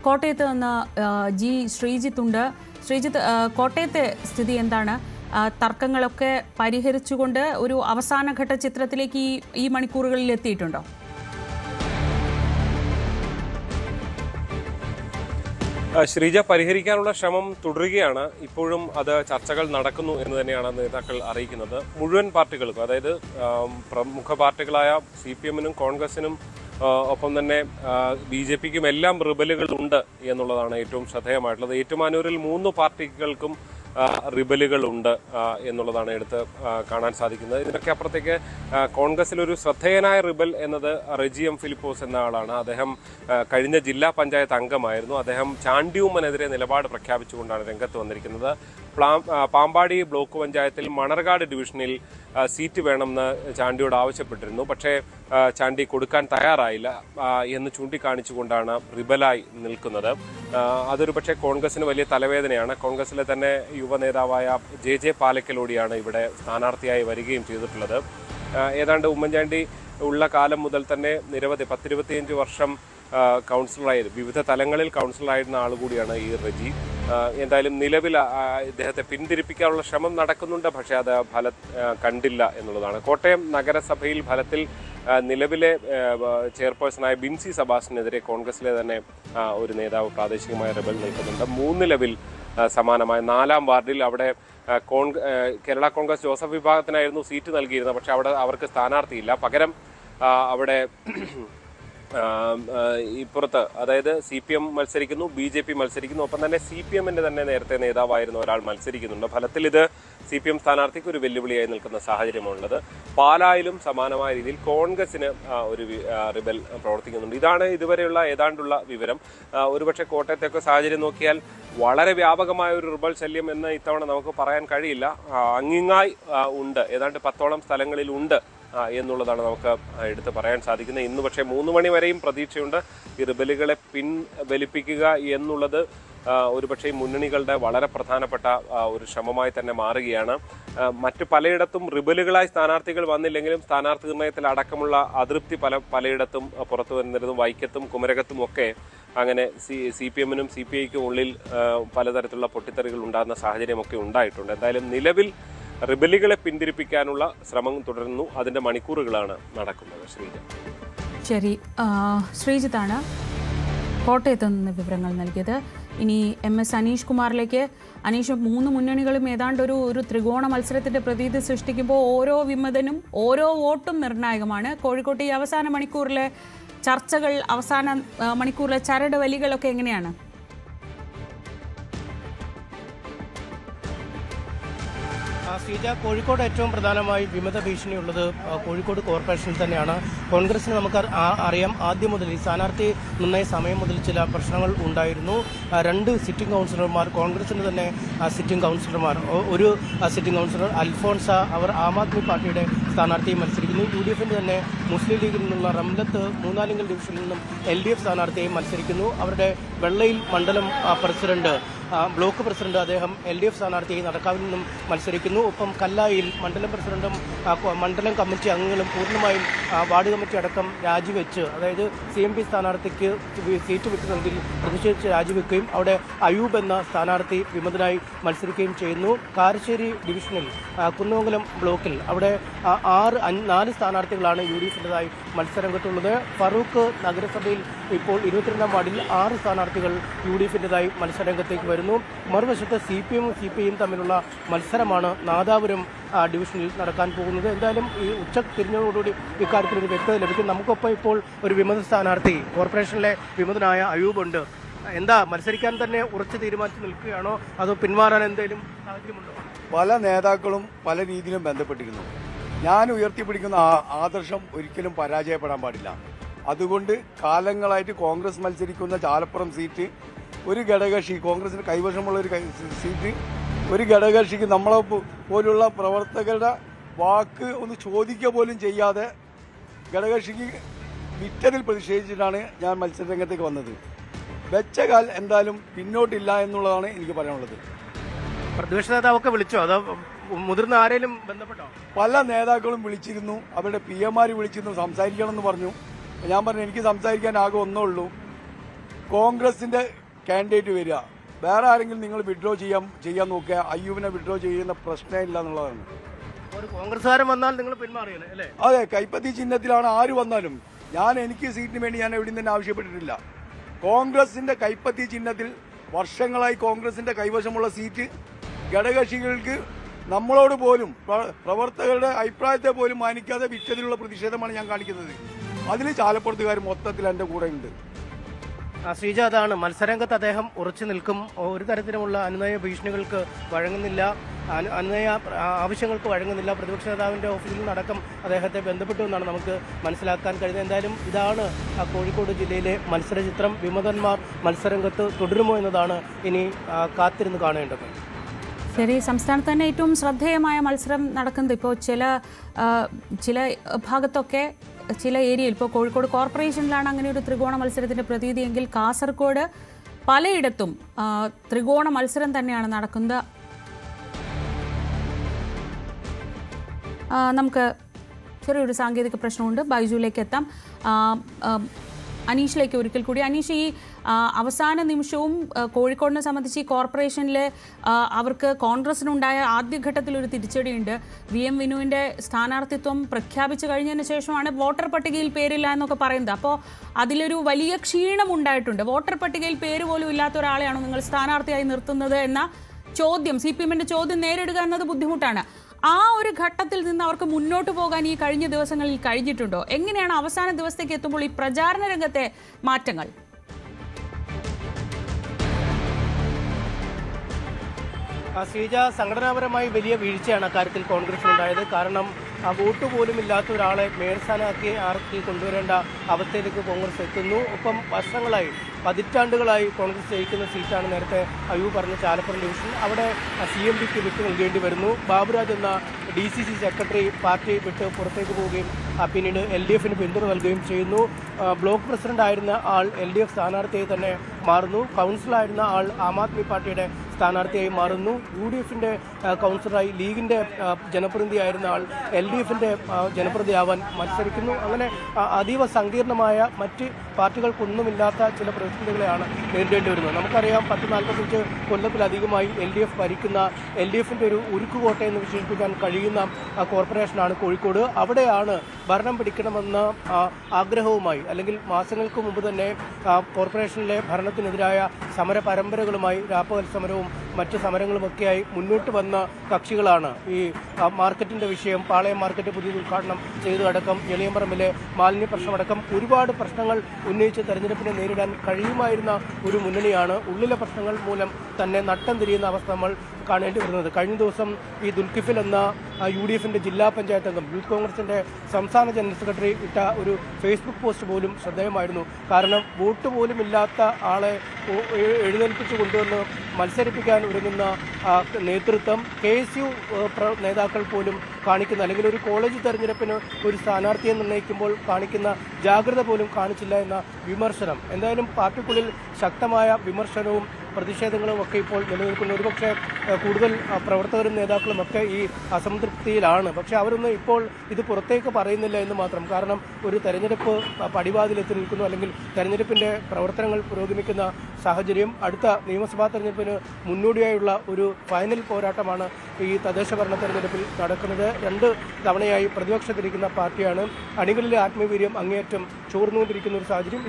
കോട്ടയത്ത് നിന്ന് ജി ശ്രീജിത്ത് ഉണ്ട്. ശ്രീജിത്ത്, കോട്ടയത്തെ സ്ഥിതി എന്താണ്? തർക്കങ്ങളൊക്കെ പരിഹരിച്ചുകൊണ്ട് ഒരു അവസാനഘട്ട ചിത്രത്തിലേക്ക് ഈ മണിക്കൂറുകളിൽ എത്തിയിട്ടുണ്ടോ? ശ്രീജ, പരിഹരിക്കാനുള്ള ശ്രമം തുടരുകയാണ്. ഇപ്പോഴും അത് ചർച്ചകൾ നടക്കുന്നു എന്ന് തന്നെയാണ് നേതാക്കൾ അറിയിക്കുന്നത്. മുഴുവൻ പാർട്ടികൾക്കും, അതായത് പ്രമുഖ പാർട്ടികളായ CPM-നും കോൺഗ്രസിനും ഒപ്പം തന്നെ BJP-ക്കും എല്ലാം റിബലുകൾ ഉണ്ട് എന്നുള്ളതാണ് ഏറ്റവും ശ്രദ്ധേയമായിട്ടുള്ളത്. ഏറ്റുമാനൂരിൽ 3 പാർട്ടികൾക്കും റിബലുകൾ ഉണ്ട് എന്നുള്ളതാണ് എടുത്ത് കാണാൻ സാധിക്കുന്നത്. ഇതിനൊക്കെ അപ്പുറത്തേക്ക് കോൺഗ്രസിലൊരു ശ്രദ്ധേയനായ റിബൽ എന്നത് റെജി എം ഫിലിപ്പോസ് എന്ന ആളാണ്. അദ്ദേഹം കഴിഞ്ഞ ജില്ലാ പഞ്ചായത്ത് അംഗമായിരുന്നു. അദ്ദേഹം ചാണ്ടിയുമ്മനെതിരെ നിലപാട് പ്രഖ്യാപിച്ചുകൊണ്ടാണ് രംഗത്ത് വന്നിരിക്കുന്നത്. പാമ്പാടി ബ്ലോക്ക് പഞ്ചായത്തിൽ മണർകാട് ഡിവിഷനിൽ സീറ്റ് വേണമെന്ന് ചാണ്ടിയോട് ആവശ്യപ്പെട്ടിരുന്നു. പക്ഷേ ചാണ്ടി കൊടുക്കാൻ തയ്യാറായില്ല എന്ന് ചൂണ്ടിക്കാണിച്ചുകൊണ്ടാണ് റിബലായി നിൽക്കുന്നത്. അതൊരു പക്ഷേ കോൺഗ്രസിന് വലിയ തലവേദനയാണ്. കോൺഗ്രസിലെ തന്നെ യുവ നേതാവായ JJ പാലക്കലോടിയാണ് ഇവിടെ സ്ഥാനാർത്ഥിയായി വരികയും ചെയ്തിട്ടുള്ളത്. ഏതാണ്ട് ഉമ്മൻചാണ്ടി ഉള്ള കാലം മുതൽ തന്നെ നിരവധി 10-25 വർഷം കൗൺസിലറായി വിവിധ തലങ്ങളിൽ കൗൺസിലറായിരുന്ന ആൾ കൂടിയാണ് ഈ റെജി. എന്തായാലും നിലവിൽ ഇദ്ദേഹത്തെ പിന്തിരിപ്പിക്കാനുള്ള ശ്രമം നടക്കുന്നുണ്ട്. പക്ഷേ അത് ഫലം കണ്ടില്ല എന്നുള്ളതാണ്. കോട്ടയം നഗരസഭയിൽ ഫലത്തിൽ നിലവിലെ ചെയർപേഴ്സണായ ബിൻസി സബാസിനെതിരെ കോൺഗ്രസിലെ തന്നെ ഒരു നേതാവ് പ്രാദേശികമായ റിബൽ നിൽക്കുന്നുണ്ട്. 3 ലെവൽ സമാനമായ 4-ാം വാർഡിൽ അവിടെ കേരള കോൺഗ്രസ് ജോസഫ് വിഭാഗത്തിനായിരുന്നു സീറ്റ് നൽകിയിരുന്നത്. പക്ഷെ അവിടെ അവർക്ക് സ്ഥാനാർത്ഥിയില്ല. പകരം അവിടെ ഇപ്പുറത്ത്, അതായത് CPM മത്സരിക്കുന്നു, BJP മത്സരിക്കുന്നു, ഒപ്പം തന്നെ CPM-ന്റെ തന്നെ നേരത്തെ നേതാവായിരുന്ന ഒരാൾ മത്സരിക്കുന്നുണ്ട്. ഫലത്തിൽ ഇത് CPM സ്ഥാനാർത്ഥിക്ക് ഒരു വെല്ലുവിളിയായി നിൽക്കുന്ന സാഹചര്യമാണുള്ളത്. പാലായിലും സമാനമായ രീതിയിൽ കോൺഗ്രസിന് ഒരു റിബൽ പ്രവർത്തിക്കുന്നുണ്ട്. ഇതാണ് ഇതുവരെയുള്ള ഏതാണ്ടുള്ള വിവരം. ഒരുപക്ഷെ കോട്ടയത്തെയൊക്കെ സാഹചര്യം നോക്കിയാൽ വളരെ വ്യാപകമായ ഒരു റിബൽ ശല്യം എന്ന് ഇത്തവണ നമുക്ക് പറയാൻ കഴിയില്ല. അങ്ങിങ്ങായി ഉണ്ട്, ഏതാണ്ട് 10ഓളം സ്ഥലങ്ങളിൽ ഉണ്ട് എന്നുള്ളതാണ് നമുക്ക് എടുത്ത് പറയാൻ സാധിക്കുന്നത്. ഇന്ന് പക്ഷേ 3 മണി വരെയും പ്രതീക്ഷയുണ്ട്. ഈ റിബലുകളെ പിൻവലിപ്പിക്കുക എന്നുള്ളത് ഒരുപക്ഷെ മുന്നണികളുടെ വളരെ പ്രധാനപ്പെട്ട ഒരു ശ്രമമായി തന്നെ മാറുകയാണ്. മറ്റു പലയിടത്തും റിബലുകളായി സ്ഥാനാർത്ഥികൾ വന്നില്ലെങ്കിലും സ്ഥാനാർത്ഥി നിർണയത്തിൽ അടക്കമുള്ള അതൃപ്തി പലയിടത്തും പുറത്തു വരുന്നതും വൈക്കത്തും കുമരകത്തും ഒക്കെ അങ്ങനെ CPM-നും CPI-ക്കും ഉള്ളിൽ പലതരത്തിലുള്ള പൊട്ടിത്തെറികൾ ഉണ്ടാകുന്ന സാഹചര്യമൊക്കെ ഉണ്ടായിട്ടുണ്ട്. എന്തായാലും നിലവിൽ റിബലുകളെ പിന്തിരിപ്പിക്കാനുള്ള ശ്രമം തുടരുന്നു. അതിന്റെ മണിക്കൂറുകളാണ് നടക്കുന്നത്. ശരി, ശ്രീജിത്താണ് കോട്ടയത്ത് നിന്ന് വിവരങ്ങൾ നൽകിയത്. ഇനി MS അനീഷ് കുമാറിലേക്ക്. അനീഷ്, 3 മുന്നണികളും ഏതാണ്ട് ഒരു ത്രികോണ മത്സരത്തിന്റെ പ്രതീതി സൃഷ്ടിക്കുമ്പോൾ ഓരോ വിമതനും ഓരോ വോട്ടും നിർണായകമാണ്. കോഴിക്കോട്ട് ഈ അവസാന മണിക്കൂറിലെ ചർച്ചകൾ, അവസാന മണിക്കൂറിലെ ചരട് വലികളൊക്കെ എങ്ങനെയാണ്? ശ്രീജ, കോഴിക്കോട് ഏറ്റവും പ്രധാനമായി വിമത ഭീഷണിയുള്ളത് കോഴിക്കോട് കോർപ്പറേഷനിൽ തന്നെയാണ്. കോൺഗ്രസിന് നമുക്ക് അറിയാം, ആദ്യം മുതൽ ഈ സ്ഥാനാർത്ഥി നിർണയ സമയം മുതൽ ചില പ്രശ്നങ്ങൾ ഉണ്ടായിരുന്നു. 2 സിറ്റിംഗ് കൗൺസിലർമാർ, കോൺഗ്രസിന് തന്നെ സിറ്റിംഗ് കൗൺസിലർമാർ, ഒരു സിറ്റിംഗ് കൗൺസിലർ അൽഫോൺസ, അവർ ആം ആദ്മി പാർട്ടിയുടെ സ്ഥാനാർത്ഥിയെ മത്സരിക്കുന്നു. UDF-ന്റെ തന്നെ മുസ്ലിം ലീഗിൽ നിന്നുള്ള റംലത്ത് 3-ാലിംഗൽ ഡിവിഷനിൽ നിന്നും LDF സ്ഥാനാർത്ഥിയെ മത്സരിക്കുന്നു. അവരുടെ വെള്ളയിൽ മണ്ഡലം പ്രസിഡന്റ്, ബ്ലോക്ക് പ്രസിഡന്റ്, അദ്ദേഹം LDF സ്ഥാനാർത്ഥിയായി നടക്കാവിൽ നിന്നും മത്സരിക്കുന്നു. ഒപ്പം കല്ലായിൽ മണ്ഡലം പ്രസിഡന്റും മണ്ഡലം കമ്മിറ്റി അംഗങ്ങളും പൂർണ്ണമായും വാർഡ് കമ്മിറ്റി അടക്കം രാജിവെച്ച്, അതായത് CMP സ്ഥാനാർത്ഥിക്ക് സീറ്റ് വിട്ടുന്നതിൽ പ്രതിഷേധിച്ച് രാജിവെക്കുകയും അവിടെ അയൂബ് എന്ന സ്ഥാനാർത്ഥി വിമതനായി മത്സരിക്കുകയും ചെയ്യുന്നു. കാരശ്ശേരി ഡിവിഷനിൽ കുന്നമംഗലം ബ്ലോക്കിൽ അവിടെ 4 സ്ഥാനാർത്ഥികളാണ് UDF-ൻ്റെതായി മത്സരരംഗത്തുള്ളത്. ഫറൂഖ് നഗരസഭയിൽ ഇപ്പോൾ 22-ാം വാർഡിൽ 6 സ്ഥാനാർത്ഥികൾ UDF-ൻ്റെതായി മത്സരരംഗത്തേക്ക് വരുന്നു. മറുവശത്ത് CPM-ഉം CPI-യും തമ്മിലുള്ള മത്സരമാണ് നാദാപുരം ഡിവിഷനിൽ നടക്കാൻ പോകുന്നത്. എന്തായാലും ഈ തിരിഞ്ഞതോടുകൂടി ഇക്കാര്യത്തിൽ ഒരു വ്യക്തത ലഭിക്കും. നമുക്കൊപ്പം ഇപ്പോൾ ഒരു വിമത സ്ഥാനാർത്ഥി, കോർപ്പറേഷനിലെ വിമതനായ അയൂബുണ്ട്. എന്താ, മത്സരിക്കാൻ തന്നെ ഉറച്ചു തീരുമാനിച്ച് നിൽക്കുകയാണോ അതോ പിന്മാറാൻ എന്തെങ്കിലും സാഹചര്യമുണ്ടോ? പല നേതാക്കളും പല രീതിയിലും ബന്ധപ്പെട്ടിരുന്നു. ഞാൻ ഉയർത്തിപ്പിടിക്കുന്ന ആദർശം ഒരിക്കലും പരാജയപ്പെടാൻ പാടില്ല. അതുകൊണ്ട് കാലങ്ങളായിട്ട് കോൺഗ്രസ് മത്സരിക്കുന്ന ചാലപ്പുറം സീറ്റ് ഒരു ഘടകകക്ഷി, കോൺഗ്രസിന് കൈവശമുള്ള ഒരു സീറ്റ് ഒരു ഘടകകക്ഷിക്ക് നമ്മളെ പോലുള്ള പ്രവർത്തകരുടെ വാക്ക് ഒന്ന് ചോദിക്കുക പോലും ചെയ്യാതെ ഘടകകക്ഷിക്ക് വിറ്റതിൽ പ്രതിഷേധിച്ചിട്ടാണ് ഞാൻ മത്സരരംഗത്തേക്ക് വന്നത്. വെച്ച കാൽ എന്തായാലും പിന്നോട്ടില്ല എന്നുള്ളതാണ് എനിക്ക് പറയാനുള്ളത്. പ്രതിപക്ഷ നേതാവൊക്കെ വിളിച്ചോ അതോ മുതിർന്ന ആരെങ്കിലും ബന്ധപ്പെട്ടോ? പല നേതാക്കളും വിളിച്ചിരുന്നു, അവരുടെ PM-മാർ വിളിച്ചിരുന്നു, സംസാരിക്കണം എന്ന് പറഞ്ഞു. ഞാൻ പറഞ്ഞു എനിക്ക് സംസാരിക്കാൻ ആകെ ഒന്നേ ഉള്ളൂ, കോൺഗ്രസിന്റെ കാൻഡിഡേറ്റ് വരിക, വേറെ ആരെങ്കിലും നിങ്ങൾ വിഡ്രോ ചെയ്യാൻ നോക്കുക. അയ്യൂബിനെ വിഡ്രോ ചെയ്യുന്ന പ്രശ്നമില്ല എന്നുള്ളതാണ്. ഒരു കോൺഗ്രസ്സുകാരൻ വന്നാൽ നിങ്ങൾ പിന്മാറിയല്ലേ അല്ലേ? അതെ, കൈപ്പത്തി ചിഹ്നത്തിലാണ് ആര് വന്നാലും. എനിക്ക് സീറ്റിന് വേണ്ടി ഞാൻ എവിടെയും തന്നെ ആവശ്യപ്പെട്ടിട്ടില്ല. കോൺഗ്രസിന്റെ കൈപ്പത്തി ചിഹ്നത്തിൽ വർഷങ്ങളായി കോൺഗ്രസിന്റെ കൈവശമുള്ള സീറ്റ് ഘടകകക്ഷികൾക്ക് നമ്മളോട് പോലും പ്രവർത്തകരുടെ അഭിപ്രായത്തെ പോലും മാനിക്കാതെ വിറ്റതിലുള്ള പ്രതിഷേധമാണ് ഞാൻ കാണിക്കുന്നത്. അതിൽ ചാലപ്പുറത്തുകാർ മൊത്തത്തിൽ എൻ്റെ കൂടെ ഉണ്ട്. ശ്രീജ, അതാണ് മത്സരരംഗത്ത് അദ്ദേഹം ഉറച്ചു നിൽക്കും. ഒരു തരത്തിലുമുള്ള അനുനയ ഭീഷണികൾക്ക് വഴങ്ങുന്നില്ല, അനുനയ ആവശ്യങ്ങൾക്ക് വഴങ്ങുന്നില്ല. പ്രതിപക്ഷ നേതാവിൻ്റെ ഓഫീസിൽ നിന്നടക്കം അദ്ദേഹത്തെ ബന്ധപ്പെട്ടു എന്നാണ് നമുക്ക് മനസ്സിലാക്കാൻ കഴിയുന്നത്. എന്തായാലും ഇതാണ് കോഴിക്കോട് ജില്ലയിലെ മത്സരചിത്രം. വിമതന്മാർ മത്സരരംഗത്ത് തുടരുമോ എന്നതാണ് ഇനി കാത്തിരുന്ന് കാണേണ്ടത്. ശരി, സംസ്ഥാനത്ത് തന്നെ ഏറ്റവും ശ്രദ്ധേയമായ മത്സരം നടക്കുന്നത് ഇപ്പോൾ ചില ഭാഗത്തൊക്കെ ചില ഏരിയയിൽ, ഇപ്പോൾ കോഴിക്കോട് കോർപ്പറേഷനിലാണ് അങ്ങനെ ഒരു ത്രികോണ മത്സരത്തിൻ്റെ പ്രതീതിയെങ്കിൽ കാസർഗോഡ് പലയിടത്തും ത്രികോണ മത്സരം തന്നെയാണ് നടക്കുന്നത്. നമുക്ക് ചെറിയൊരു സാങ്കേതിക പ്രശ്നമുണ്ട്, ബൈജുവിലേക്ക് എത്താം. അനീഷിലേക്ക് ഒരിക്കൽ കൂടി. അനീഷ്, ഈ അവസാന നിമിഷവും കോഴിക്കോടിനെ സംബന്ധിച്ച് ഈ കോർപ്പറേഷനിൽ അവർക്ക് കോൺഗ്രസിനുണ്ടായ ആദ്യഘട്ടത്തിലൊരു തിരിച്ചടിയുണ്ട്. VM വിനുവിൻ്റെ സ്ഥാനാർത്ഥിത്വം പ്രഖ്യാപിച്ചു കഴിഞ്ഞതിന് ശേഷമാണ് വോട്ടർ പട്ടികയിൽ പേരില്ല എന്നൊക്കെ പറയുന്നത്. അപ്പോൾ അതിലൊരു വലിയ ക്ഷീണം ഉണ്ടായിട്ടുണ്ട്. വോട്ടർ പട്ടികയിൽ പേര് പോലും ഇല്ലാത്ത ഒരാളെയാണോ നിങ്ങൾ സ്ഥാനാർത്ഥിയായി നിർത്തുന്നത് എന്ന ചോദ്യം, CPM-ന്റെ ചോദ്യം നേരിടുക എന്നത് ബുദ്ധിമുട്ടാണ്. ആ ഒരു ഘട്ടത്തിൽ നിന്ന് അവർക്ക് മുന്നോട്ട് പോകാൻ ഈ കഴിഞ്ഞ ദിവസങ്ങളിൽ കഴിഞ്ഞിട്ടുണ്ടോ? എങ്ങനെയാണ് അവസാന ദിവസത്തേക്ക് എത്തുമ്പോൾ ഈ പ്രചാരണ രംഗത്തെ മാറ്റങ്ങൾ? ശ്രീജ, സംഘടനാപരമായി വലിയ വീഴ്ചയാണ് അക്കാര്യത്തിൽ കോൺഗ്രസിനുണ്ടായത്. കാരണം വോട്ട് പോലും ഇല്ലാത്ത ഒരാളെ മേയർ സ്ഥാനാർത്ഥി കൊണ്ടുവരേണ്ട അവസ്ഥയിലേക്ക് കോൺഗ്രസ് എത്തുന്നു. ഒപ്പം വർഷങ്ങളായി, പതിറ്റാണ്ടുകളായി കോൺഗ്രസ് ജയിക്കുന്ന സീറ്റാണ് നേരത്തെ അയ്യൂബ് പറഞ്ഞ ചാലപ്പുറം ഡിവിഷൻ. അവിടെ CMDക്ക് വിട്ടു നൽകേണ്ടി വരുന്നു. ബാബുരാജ് എന്ന DCC സെക്രട്ടറി പാർട്ടി വിട്ട് പുറത്തേക്ക് പോവുകയും പിന്നീട് LDFന് പിന്തുണ നൽകുകയും ചെയ്യുന്നു. ബ്ലോക്ക് പ്രസിഡന്റ് ആയിരുന്ന ആൾ LDF സ്ഥാനാർത്ഥിയായി തന്നെ മാറുന്നു. കൗൺസിലറായിരുന്ന ആൾ ആം ആദ്മി പാർട്ടിയുടെ സ്ഥാനാർത്ഥിയായി മാറുന്നു. UDFന്റെ കൗൺസിലറായി ലീഗിന്റെ ജനപ്രതിനിധിയായിരുന്ന ആൾ LDFന്റെ ജനപ്രതിയാവാൻ മത്സരിക്കുന്നു. അങ്ങനെ അതീവ സങ്കീർണമായ മറ്റ് പാർട്ടികൾക്കൊന്നുമില്ലാത്ത ചില പ്രതിസന്ധികളെയാണ് നേരിടേണ്ടി വരുന്നത്. നമുക്കറിയാം, 10-45 കൊല്ലത്തിലധികമായി LDF ഭരിക്കുന്ന LDFന്റെ ഒരു ഉരുക്കുകോട്ട എന്ന് വിശേഷിപ്പിക്കാൻ കഴിയുന്ന കോർപ്പറേഷനാണ് കോഴിക്കോട്. അവിടെയാണ് ഭരണം പിടിക്കണമെന്ന ആഗ്രഹവുമായി, അല്ലെങ്കിൽ മാസങ്ങൾക്ക് മുമ്പ് തന്നെ കോർപ്പറേഷനിലെ ഭരണത്തിനെതിരായ സമര പരമ്പരകളുമായി, രാപ്പകൽ സമരവും മറ്റ് സമരങ്ങളുമൊക്കെയായി മുന്നോട്ട് വന്ന കക്ഷികളാണ്. ഈ മാർക്കറ്റിന്റെ വിഷയം, പാളയം മാർക്കറ്റ് പുതിയ ഉദ്ഘാടനം ചെയ്തതടക്കം, എളിയമ്പറമ്പിലെ മാലിന്യ പ്രശ്നമടക്കം ഒരുപാട് പ്രശ്നങ്ങൾ ഉന്നയിച്ച് തെരഞ്ഞെടുപ്പിനെ നേരിടാൻ കഴിയുമായിരുന്ന ഒരു മുന്നണിയാണ് ഉള്ളിലെ പ്രശ്നങ്ങൾ മൂലം തന്നെ നട്ടം തിരിയുന്ന അവസ്ഥ നമ്മൾ കാണേണ്ടി വരുന്നത്. കഴിഞ്ഞ ദിവസം ഈ ദുൽഖിഫിൽ എന്ന UDFന്റെ ജില്ലാ പഞ്ചായത്ത് അംഗം, യൂത്ത് കോൺഗ്രസിന്റെ സംസ്ഥാന ജനറൽ സെക്രട്ടറി ഇട്ട ഒരു ഫേസ്ബുക്ക് പോസ്റ്റ് പോലും ശ്രദ്ധേയമായിരുന്നു. കാരണം വോട്ട് പോലും ഇല്ലാത്ത ആളെ എഴുന്നേൽപ്പിച്ചു കൊണ്ടുവന്ന് മത്സരിപ്പിക്കാൻ ഒരുങ്ങുന്ന നേതൃത്വം KSU നേതാക്കൾ പോലും കാണിക്കുന്ന, അല്ലെങ്കിൽ ഒരു കോളേജ് തെരഞ്ഞെടുപ്പിന് ഒരു സ്ഥാനാർത്ഥിയെ നിർണ്ണയിക്കുമ്പോൾ കാണിക്കുന്ന ജാഗ്രത പോലും കാണിച്ചില്ല എന്ന വിമർശനം. എന്തായാലും പാർട്ടിക്കുള്ളിൽ ശക്തമായ വിമർശനവും പ്രതിഷേധങ്ങളും ഒക്കെ ഇപ്പോൾ നിലനിൽക്കുന്നു. ഒരുപക്ഷെ കൂടുതൽ പ്രവർത്തകരും നേതാക്കളും ഒക്കെ ഈ അസംതൃപ്തിയിലാണ്. പക്ഷേ അവരൊന്നും ഇപ്പോൾ ഇത് പുറത്തേക്ക് പറയുന്നില്ല എന്ന് മാത്രം. കാരണം ഒരു തെരഞ്ഞെടുപ്പ് പടിവാതിലെത്തി നിൽക്കുന്നു, അല്ലെങ്കിൽ തെരഞ്ഞെടുപ്പിൻ്റെ പ്രവർത്തനങ്ങൾ പുരോഗമിക്കുന്ന സാഹചര്യം. അടുത്ത നിയമസഭാ തെരഞ്ഞെടുപ്പിന് മുന്നോടിയായുള്ള ഒരു ഫൈനൽ പോരാട്ടമാണ് ഈ തദ്ദേശ ഭരണ തെരഞ്ഞെടുപ്പിൽ നടക്കുന്നത്. 2 തവണയായി പ്രതിപക്ഷത്തിരിക്കുന്ന പാർട്ടിയാണ്. അണികളിലെ ആത്മവീര്യം അങ്ങേയറ്റം ചോർന്നുകൊണ്ടിരിക്കുന്ന ഒരു സാഹചര്യം.